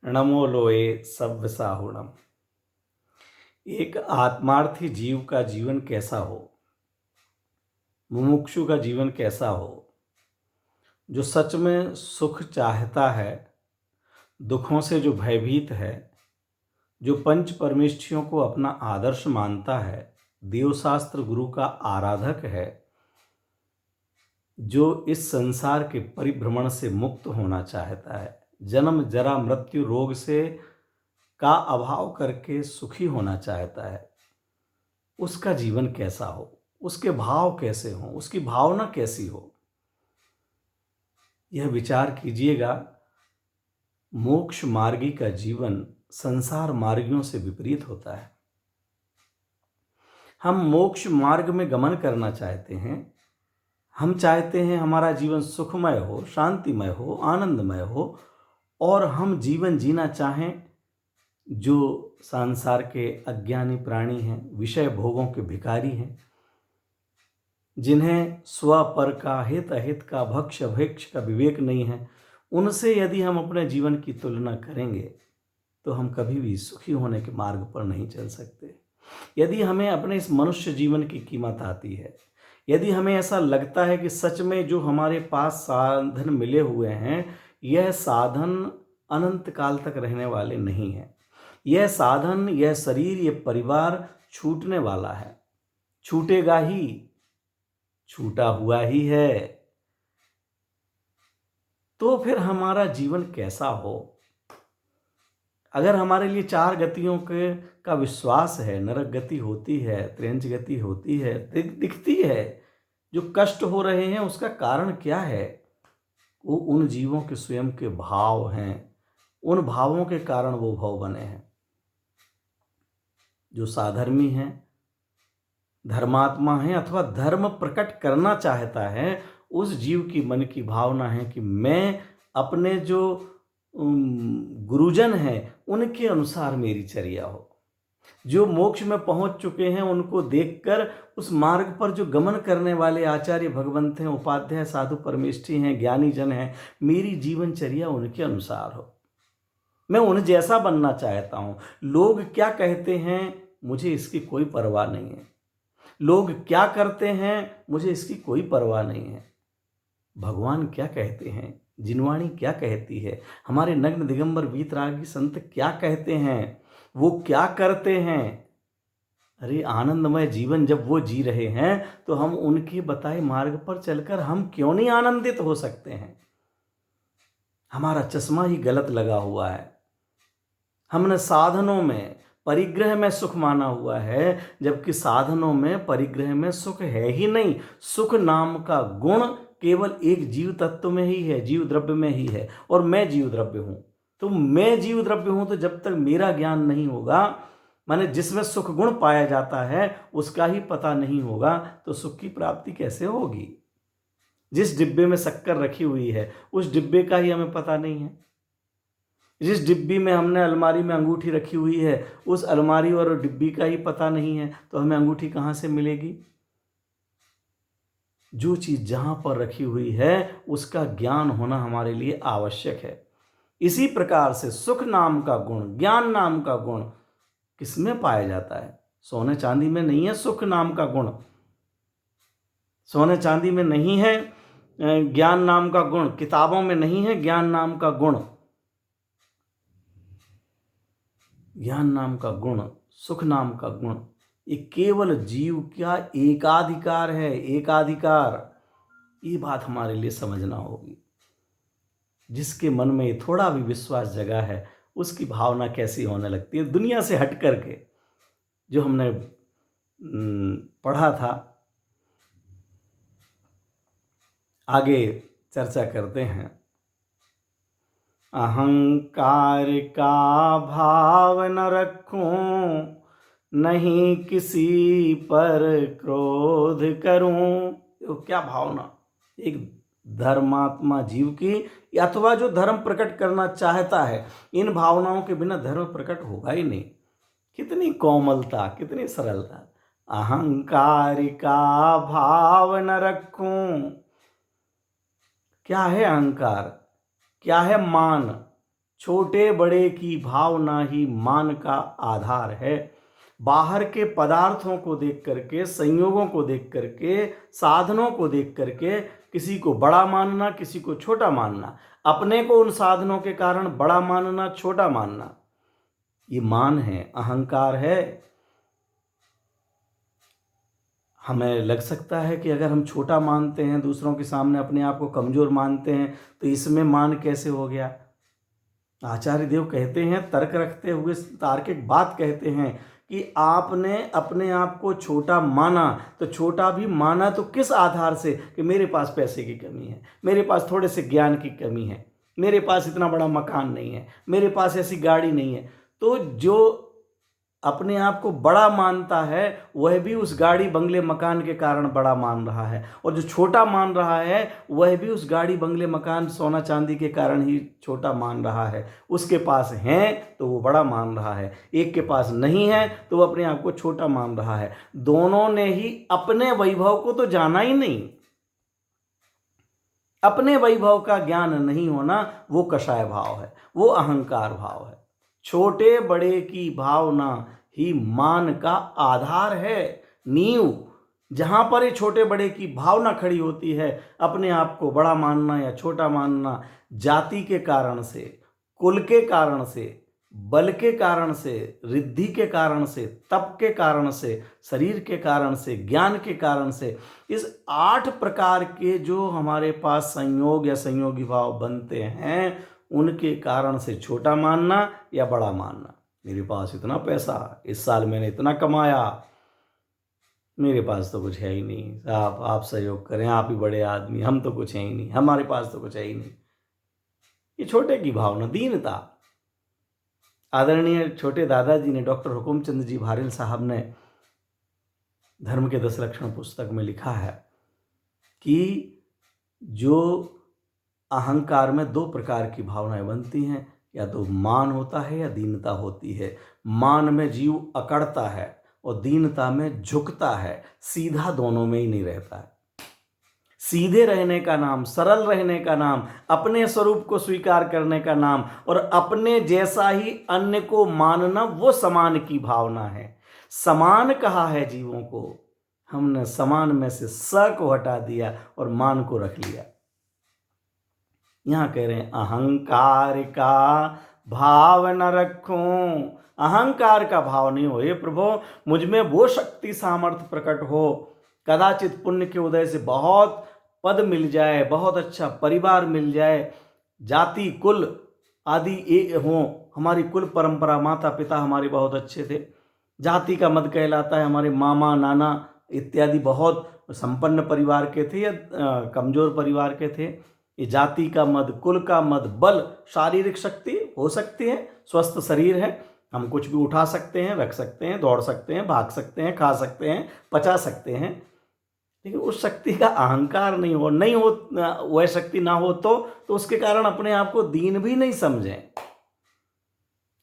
नमो लोए सव्य साहुणम। एक आत्मार्थी जीव का जीवन कैसा हो, मुमुक्षु का जीवन कैसा हो, जो सच में सुख चाहता है, दुखों से जो भयभीत है, जो पंच परमेष्ठियों को अपना आदर्श मानता है, देवशास्त्र गुरु का आराधक है, जो इस संसार के परिभ्रमण से मुक्त होना चाहता है, जन्म जरा मृत्यु रोग से का अभाव करके सुखी होना चाहता है, उसका जीवन कैसा हो, उसके भाव कैसे हों, उसकी भावना कैसी हो, यह विचार कीजिएगा। मोक्ष मार्गी का जीवन संसार मार्गियों से विपरीत होता है। हम मोक्ष मार्ग में गमन करना चाहते हैं। हम चाहते हैं हमारा जीवन सुखमय हो, शांतिमय हो, आनंदमय हो, और हम जीवन जीना चाहें जो संसार के अज्ञानी प्राणी हैं, विषय भोगों के भिखारी हैं, जिन्हें स्व पर का हित अहित का भक्ष अभेक्ष का विवेक नहीं है, उनसे यदि हम अपने जीवन की तुलना करेंगे तो हम कभी भी सुखी होने के मार्ग पर नहीं चल सकते। यदि हमें अपने इस मनुष्य जीवन की कीमत आती है, यदि हमें ऐसा लगता है कि सच में जो हमारे पास साधन मिले हुए हैं, यह साधन अनंत काल तक रहने वाले नहीं हैं, यह साधन, यह शरीर, यह परिवार छूटने वाला है, छूटेगा ही, छूटा हुआ ही है, तो फिर हमारा जीवन कैसा हो? अगर हमारे लिए चार गतियों के का विश्वास है, नरक गति होती है, त्रियंच गति होती है, दिखती है, जो कष्ट हो रहे हैं उसका कारण क्या है? वो उन जीवों के स्वयं के भाव हैं, उन भावों के कारण वो भव बने हैं। जो साधर्मी हैं, धर्मात्मा हैं, अथवा धर्म प्रकट करना चाहता है, उस जीव की मन की भावना है कि मैं अपने जो गुरुजन हैं उनके अनुसार मेरी चर्या हो। जो मोक्ष में पहुंच चुके हैं उनको देखकर उस मार्ग पर जो गमन करने वाले आचार्य भगवंत हैं, उपाध्याय साधु परमेष्ठी हैं, ज्ञानी जन हैं, मेरी जीवनचर्या उनके अनुसार हो। मैं उन जैसा बनना चाहता हूं। लोग क्या कहते हैं मुझे इसकी कोई परवाह नहीं है, लोग क्या करते हैं मुझे इसकी कोई परवाह नहीं है। भगवान क्या कहते हैं, जिनवाणी क्या कहती है, हमारे नग्न दिगंबर वीतरागी संत क्या कहते हैं, वो क्या करते हैं। अरे आनंदमय जीवन जब वो जी रहे हैं तो हम उनके बताए मार्ग पर चलकर हम क्यों नहीं आनंदित हो सकते हैं? हमारा चश्मा ही गलत लगा हुआ है। हमने साधनों में, परिग्रह में सुख माना हुआ है, जबकि साधनों में, परिग्रह में सुख है ही नहीं। सुख नाम का गुण केवल एक जीव तत्व में ही है, जीव द्रव्य में ही है, और मैं जीव द्रव्य हूं। तो मैं जीव द्रव्य हूं, तो जब तक मेरा ज्ञान नहीं होगा, माने जिसमें सुख गुण पाया जाता है उसका ही पता नहीं होगा, तो सुख की प्राप्ति कैसे होगी? जिस डिब्बे में शक्कर रखी हुई है उस डिब्बे का ही हमें पता नहीं है। जिस डिब्बी में हमने अलमारी में अंगूठी रखी हुई है उस अलमारी और डिब्बी का ही पता नहीं है, तो हमें अंगूठी कहाँ से मिलेगी? जो चीज़ जहाँ पर रखी हुई है उसका ज्ञान होना हमारे लिए आवश्यक है। इसी प्रकार से सुख नाम का गुण, ज्ञान नाम का गुण किसमें पाया जाता है? सोने चांदी में नहीं है सुख नाम का गुण, सोने चांदी में नहीं है ज्ञान नाम का गुण, किताबों में नहीं है ज्ञान नाम का गुण। ज्ञान नाम का गुण, सुख नाम का गुण, ये केवल जीव का एकाधिकार है, एकाधिकार। ये बात हमारे लिए समझना होगी। जिसके मन में थोड़ा भी विश्वास जगा है उसकी भावना कैसी होने लगती है दुनिया से हट करके। जो हमने पढ़ा था, आगे चर्चा करते हैं। अहंकार का भाव न रखूं, नहीं किसी पर क्रोध करूं। तो क्या भावना एक धर्मात्मा जीव की, अथवा जो धर्म प्रकट करना चाहता है, इन भावनाओं के बिना धर्म प्रकट होगा ही नहीं। कितनी कोमलता, कितनी सरलता। अहंकार का भाव न रखूं। क्या है अहंकार? क्या है मान? छोटे बड़े की भावना ही मान का आधार है। बाहर के पदार्थों को देख करके, संयोगों को देख करके, साधनों को देख करके किसी को बड़ा मानना, किसी को छोटा मानना, अपने को उन साधनों के कारण बड़ा मानना, छोटा मानना, ये मान है, अहंकार है। हमें लग सकता है कि अगर हम छोटा मानते हैं, दूसरों के सामने अपने आप को कमजोर मानते हैं, तो इसमें मान कैसे हो गया। आचार्य देव कहते हैं, तर्क रखते हुए तार्किक बात कहते हैं कि आपने अपने आप को छोटा माना, तो छोटा भी माना तो किस आधार से कि मेरे पास पैसे की कमी है, मेरे पास थोड़े से ज्ञान की कमी है, मेरे पास इतना बड़ा मकान नहीं है, मेरे पास ऐसी गाड़ी नहीं है। तो जो अपने आप को बड़ा मानता है वह भी उस गाड़ी बंगले मकान के कारण बड़ा मान रहा है, और जो छोटा मान रहा है वह भी उस गाड़ी बंगले मकान सोना चांदी के कारण ही छोटा मान रहा है। उसके पास है तो वो बड़ा मान रहा है, एक के पास नहीं है तो वो अपने आप को छोटा मान रहा है। दोनों ने ही अपने वैभव को तो जाना ही नहीं। अपने वैभव का ज्ञान नहीं होना वो कषाय भाव है, वो अहंकार भाव है। छोटे बड़े की भावना ही मान का आधार है, नींव। जहां पर ये छोटे बड़े की भावना खड़ी होती है, अपने आप को बड़ा मानना या छोटा मानना, जाति के कारण से, कुल के कारण से, बल के कारण से, रिद्धि के कारण से, तप के कारण से, शरीर के कारण से, ज्ञान के कारण से, इस 8 प्रकार के जो हमारे पास संयोग या संयोगी भाव बनते हैं, उनके कारण से छोटा मानना या बड़ा मानना। मेरे पास इतना पैसा, इस साल मैंने इतना कमाया, मेरे पास तो कुछ है ही नहीं, साहब आप सहयोग करें, आप ही बड़े आदमी, हम तो कुछ है ही नहीं, हमारे पास तो कुछ है ही नहीं। ये छोटे की भावना, दीनता। आदरणीय छोटे दादाजी ने, डॉक्टर हुकुमचंद जी भारिल साहब ने धर्म के 10 लक्षण पुस्तक में लिखा है कि जो अहंकार में 2 प्रकार की भावनाएं बनती हैं, या तो मान होता है या दीनता होती है। मान में जीव अकड़ता है और दीनता में झुकता है, सीधा दोनों में ही नहीं रहता है। सीधे रहने का नाम, सरल रहने का नाम, अपने स्वरूप को स्वीकार करने का नाम, और अपने जैसा ही अन्य को मानना, वो समान की भावना है। समान कहा है जीवों को, हमने समान में से स को हटा दिया और मान को रख लिया। यहाँ कह रहे हैं अहंकार का भाव न रखूं, अहंकार का भाव नहीं हो। ये प्रभु मुझ में वो शक्ति सामर्थ्य प्रकट हो, कदाचित पुण्य के उदय से बहुत पद मिल जाए, बहुत अच्छा परिवार मिल जाए, जाति कुल आदि एक हो, हमारी कुल परंपरा, माता पिता हमारे बहुत अच्छे थे, जाति का मद कहलाता है, हमारे मामा नाना इत्यादि बहुत संपन्न परिवार के थे या कमजोर परिवार के थे। ये जाति का मद, कुल का मद, बल, शारीरिक शक्ति हो सकती है, स्वस्थ शरीर है, हम कुछ भी उठा सकते हैं, रख सकते हैं, दौड़ सकते हैं, भाग सकते हैं, खा सकते हैं, पचा सकते हैं, लेकिन उस शक्ति का अहंकार नहीं हो, वह शक्ति ना हो तो उसके कारण अपने आप को दीन भी नहीं समझें।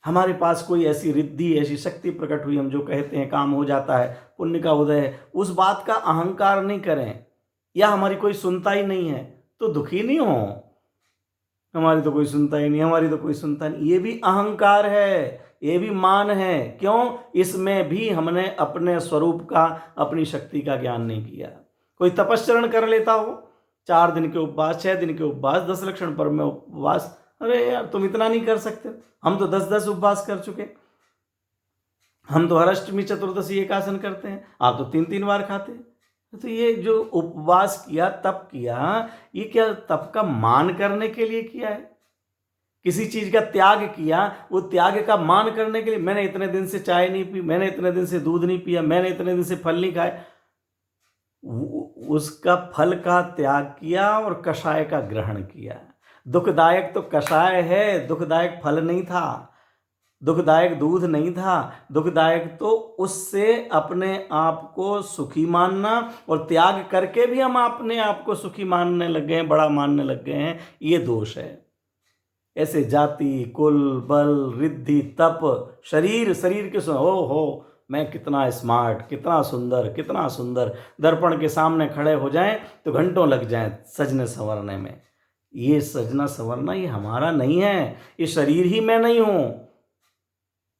हमारे पास कोई ऐसी रिद्धि, ऐसी शक्ति प्रकट हुई, हम जो कहते हैं काम हो जाता है, पुण्य का उदय है, उस बात का अहंकार नहीं करें। या हमारी कोई सुनता ही नहीं है तो दुखी नहीं हो, हमारी तो कोई सुनता ही नहीं, हमारी तो कोई सुनता नहीं, ये भी अहंकार है, ये भी मान है। क्यों? इसमें भी हमने अपने स्वरूप का, अपनी शक्ति का ज्ञान नहीं किया। कोई तपस्चरण कर लेता हो, 4 दिन के उपवास, 6 दिन के उपवास, 10 लक्षण पर्व में उपवास, अरे यार तुम इतना नहीं कर सकते, हम तो 10-10 उपवास कर चुके, हम तो हर अष्टमी चतुर्दशी एकासन करते हैं, आप तो 3-3 बार खाते हैं। तो ये जो उपवास किया, तप किया, ये क्या तप का मान करने के लिए किया है? किसी चीज का त्याग किया, वो त्याग का मान करने के लिए, मैंने इतने दिन से चाय नहीं पी, मैंने इतने दिन से दूध नहीं पिया, मैंने इतने दिन से फल नहीं खाए, उसका फल का त्याग किया और कषाय का ग्रहण किया। दुखदायक तो कषाय है, दुखदायक फल नहीं था, दुखदायक दूध नहीं था, दुखदायक तो उससे अपने आप को सुखी मानना, और त्याग करके भी हम अपने आप को सुखी मानने लग गए हैं, बड़ा मानने लग गए हैं, ये दोष है। ऐसे जाति, कुल, बल, रिद्धि, तप, शरीर के हो मैं कितना स्मार्ट, कितना सुंदर, दर्पण के सामने खड़े हो जाएं तो घंटों लग जाएं सजने संवरने में, ये सजना संवरना ये हमारा नहीं है, ये शरीर ही मैं नहीं हूँ।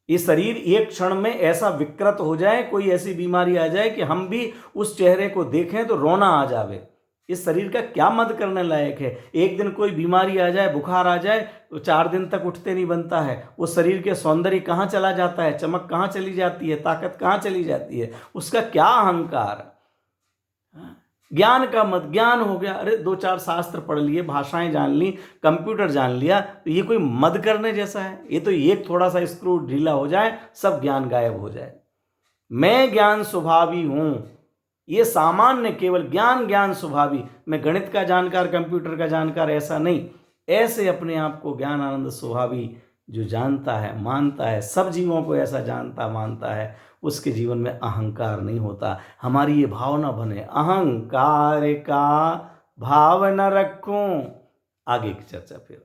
ये शरीर एक क्षण में ऐसा विकृत हो जाए, कोई ऐसी बीमारी आ जाए कि हम भी उस चेहरे को देखें तो रोना आ जावे। इस शरीर का क्या मद करने लायक है। एक दिन कोई बीमारी आ जाए, बुखार आ जाए तो 4 दिन तक उठते नहीं बनता है। उस शरीर के सौंदर्य कहाँ चला जाता है, चमक कहाँ चली जाती है, ताकत कहाँ चली जाती है, उसका क्या अहंकार। ज्ञान का मत, ज्ञान हो गया, अरे 2-4 शास्त्र पढ़ लिए, भाषाएं जान ली, कंप्यूटर जान लिया, तो ये कोई मद करने जैसा है। ये तो एक थोड़ा सा स्क्रू ढीला हो जाए सब ज्ञान गायब हो जाए। मैं ज्ञान स्वभावी हूं, ये सामान्य केवल ज्ञान स्वभावी। मैं गणित का जानकार, कंप्यूटर का जानकार ऐसा नहीं। ऐसे अपने आप को ज्ञान आनंद स्वभावी जो जानता है, मानता है, सब जीवों को ऐसा जानता मानता है, उसके जीवन में अहंकार नहीं होता। हमारी ये भावना बने, अहंकार का भाव न रखूं। आगे की चर्चा फिर।